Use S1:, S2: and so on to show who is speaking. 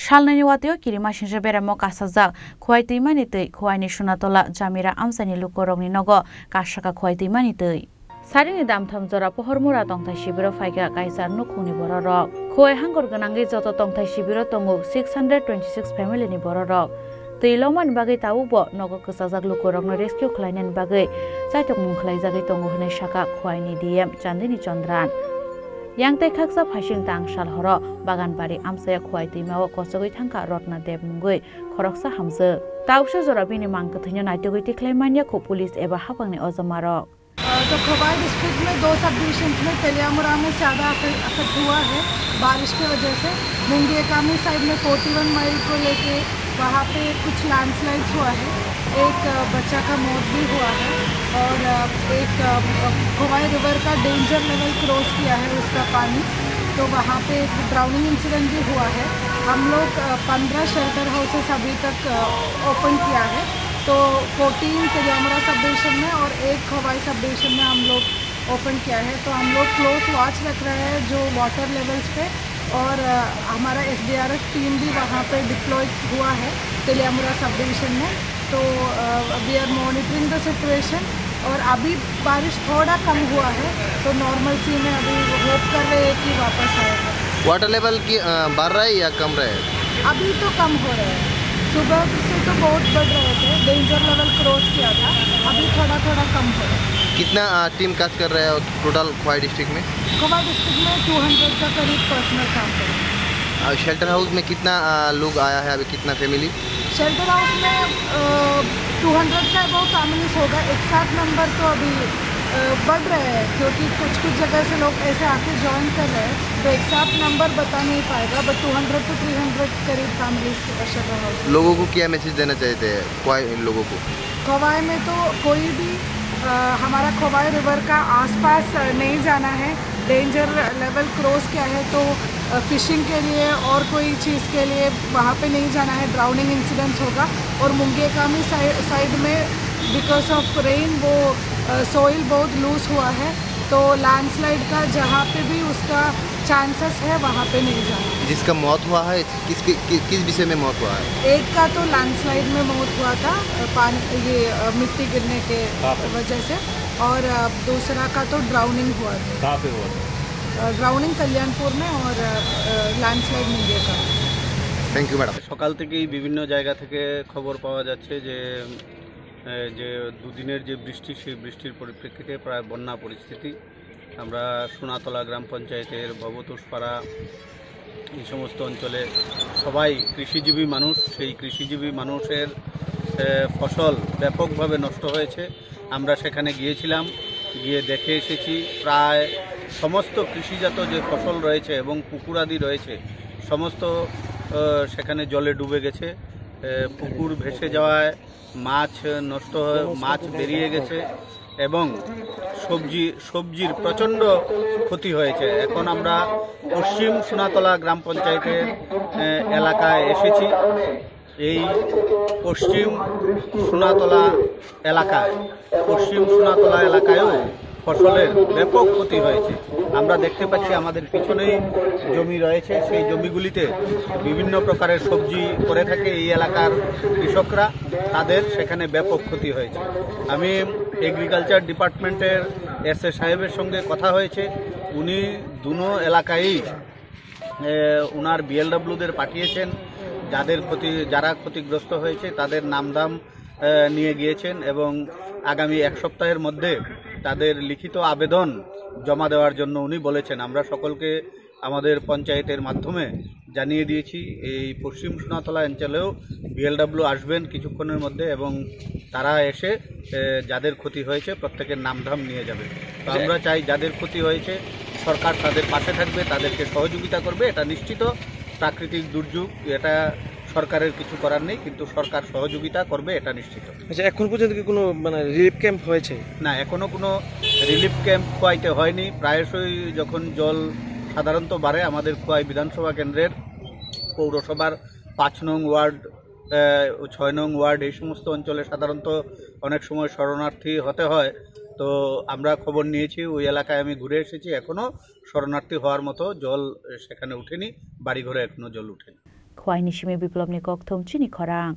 S1: Shalnani wateo kirima shinja beramo kasajak khwai tuimani tei khwaini sunatola jamira amsani lukorongni nogo kasaka khwai tuimani tei Sarini damtham jora pohormura tongthai shibiro phaiga kaisar nukhuni bororok khwai hangor ganangi joto tongthai shibiro tongo 626 family ni bororok Teiloman bagai taubo nogo kasajak lukorongno rescue khlainaini bagai chaitok mung khlaijagai tongo hinai saka khwaini DM Chandini Chandran Yangtai khaksa phasing tang salhoro baganbari amsaya khwai tuimao kosogoi thangka rotna dev mungoi khoroksa hamje tausha jora bini mangka thino naitogoi tikhlaimania ko police एबा हापंगनि अजमारो
S2: तो Khowai district में 2 sub division में तेलियामुरा में ज़्यादा affect हुआ है बारिश की वजह से मुंगेकामी साइड में 41 माइल को लेके वहाँ पे कुछ लैंडस्लाइड्स हुआ है एक बच्चा का मौत भी हुआ है और एक खवाई रिवर का डेंजर लेवल क्रॉस किया है उसका पानी तो वहाँ पे एक ड्राउनिंग इंसिडेंट भी हुआ है हम लोग 15 शेल्टर हाउसेस अभी तक ओपन किया है तो 14 तेलियामुरा सब डिविजन में और एक खवाई सब डिविजन में हम लोग ओपन किया है तो हम लोग क्लोज वॉच रख रहे हैं जो वाटर लेवल्स पे और हमारा SDRF टीम भी वहाँ पे डिप्लॉय हुआ है तेलियामुरा सब डिविजन में तो we are monitoring the situation और अभी बारिश थोड़ा कम हुआ है तो नॉर्मल सी में अभी होप कर रहे हैं कि वापस आएगा
S3: वाटर लेवल की बढ़ रहा है या कम रहा है?
S2: अभी तो कम हो रहा है सुबह से तो बहुत बढ़ रहे थे डेंजर लेवल क्रॉस किया था अभी थोड़ा थोड़ा कम हो रहा है
S3: कितना टीम काज कर रहा है टोटल खवाई डिस्ट्रिक्ट में?
S2: खवाई डिस्ट्रिक्ट में 200 का करीब पर्सनल काम कर रहे हैं
S3: शेल्टर हाउस में कितना लोग आया है अभी कितना फैमिली?
S2: शेल्टर हाउस में 200 का वो फैमिलीज होगा एक साथ नंबर तो अभी बढ़ रहे हैं क्योंकि कुछ जगह से लोग ऐसे आके ज्वाइन कर रहे हैं तो एक साथ नंबर बता नहीं पाएगा बट 200 to 300 करीब फैमिलीज शेल्टर हाउस
S3: लोगों को क्या मैसेज देना चाहते हैं खवाई लोगों को?
S2: खवाई में तो कोई भी हमारा खवाई रिवर का आसपास नहीं जाना है डेंजर लेवल क्रॉस किया है तो फिशिंग के लिए और कोई चीज़ के लिए वहाँ पे नहीं जाना है ड्राउनिंग इंसिडेंट्स होगा और मुंगेकामी साइड में बिकॉज ऑफ रेन वो सोइल बहुत लूज हुआ है तो लैंडस्लाइड का जहाँ पे भी उसका चांसेस है वहाँ पे नहीं जाना
S3: जिसका मौत हुआ है किस विषय में मौत हुआ है?
S2: एक का तो लैंडस्लाइड में मौत हुआ था पानी ये मिट्टी गिरने के वजह से और दूसरा का तो ड्राउनिंग हुआ था
S4: कहाँ पे हुआ था?
S2: ड्राउनिंग कल्याणपुर में और लैंडस्लाइड मुंगेर का
S3: थैंक यू मैडम
S5: সকাল থেকেই বিভিন্ন জায়গা থেকে খবর পাওয়া যাচ্ছে যে দুদিনের যে বৃষ্টি সেই বৃষ্টির পরিপ্রেক্ষিতে প্রায় বন্যা পরিস্থিতি আমরা সোনাতলা গ্রাম পঞ্চায়েতের ভবতোষপাড়া এই সমস্ত অঞ্চলে সবাই কৃষিজীবী মানুষ সেই কৃষিজীবী মানুষের ফসল ব্যাপকভাবে নষ্ট হয়েছে আমরা সেখানে গিয়েছিলাম গিয়ে দেখে এসেছি প্রায় সমস্ত কৃষিজাত যে ফসল রয়েছে এবং পুকুর আদি রয়েছে সমস্ত সেখানে জলে ডুবে গেছে পুকুর ভেসে যাওয়ায় মাছ নষ্ট হয়ে মাছ বেরিয়ে গেছে এবং সবজির প্রচণ্ড ক্ষতি হয়েছে এখন আমরা পশ্চিম সোনাতলা গ্রাম পঞ্চায়েতের এলাকায় এসেছি এই পশ্চিম সোনাতলা এলাকায়ও ফসলের ব্যাপক ক্ষতি হয়েছে আমরা দেখতে পাচ্ছি আমাদের পিছনেই জমি রয়েছে সেই জমিগুলিতে বিভিন্ন প্রকারের সবজি করে থাকে এই এলাকার কৃষকরা তাদের সেখানে ব্যাপক ক্ষতি হয়েছে আমি এগ্রিকালচার ডিপার্টমেন্টের এসএ সাহেবের সঙ্গে কথা হয়েছে উনি দুনো এলাকায় উনার বিএলডব্লিউদের পাঠিয়েছেন যারা ক্ষতিগ্রস্ত হয়েছে তাদের নামধাম নিয়ে গিয়েছেন এবং আগামী এক সপ্তাহের মধ্যে তাদের লিখিত আবেদন জমা দেওয়ার জন্য উনি বলেছেন আমরা সকলকে আমাদের পঞ্চায়েতের মাধ্যমে জানিয়ে দিয়েছি এই পশ্চিম সোনাতলা অঞ্চলেও বিএলডব্লিউ আসবেন কিছুক্ষণের মধ্যে এবং তারা এসে যাদের ক্ষতি হয়েছে প্রত্যেকের নামধাম নিয়ে যাবে তো আমরা চাই যাদের ক্ষতি হয়েছে সরকার তাদের পাশে থাকবে তাদেরকে সহযোগিতা করবে এটা নিশ্চিত প্রাকৃতিক দুর্যোগ এটা সরকারের কিছু করার নেই কিন্তু সরকার সহযোগিতা করবে এটা নিশ্চিত
S4: আচ্ছা এখন পর্যন্ত কি কোনো মানে রিলিফ ক্যাম্প হয়েছে?
S5: না এখনো কোনো রিলিফ ক্যাম্প খোয়াইতে হয়নি প্রায়শই যখন জল সাধারণত বাড়ে আমাদের খোয়াই বিধানসভা কেন্দ্রের পৌরসভার 5 নং ওয়ার্ড 6 নং ওয়ার্ড এই সমস্ত অঞ্চলে সাধারণত অনেক সময় শরণার্থী হতে হয় তো আমরা খবর নিয়েছি ওই এলাকায় আমি ঘুরে এসেছি এখনো শরণার্থী হওয়ার মতো জল সেখানে ওঠেনি বাড়িঘরে এখনো জল ওঠেনি
S1: খোয়াইনি সিমে বিপ্লবনি কক থমচিনি খরাং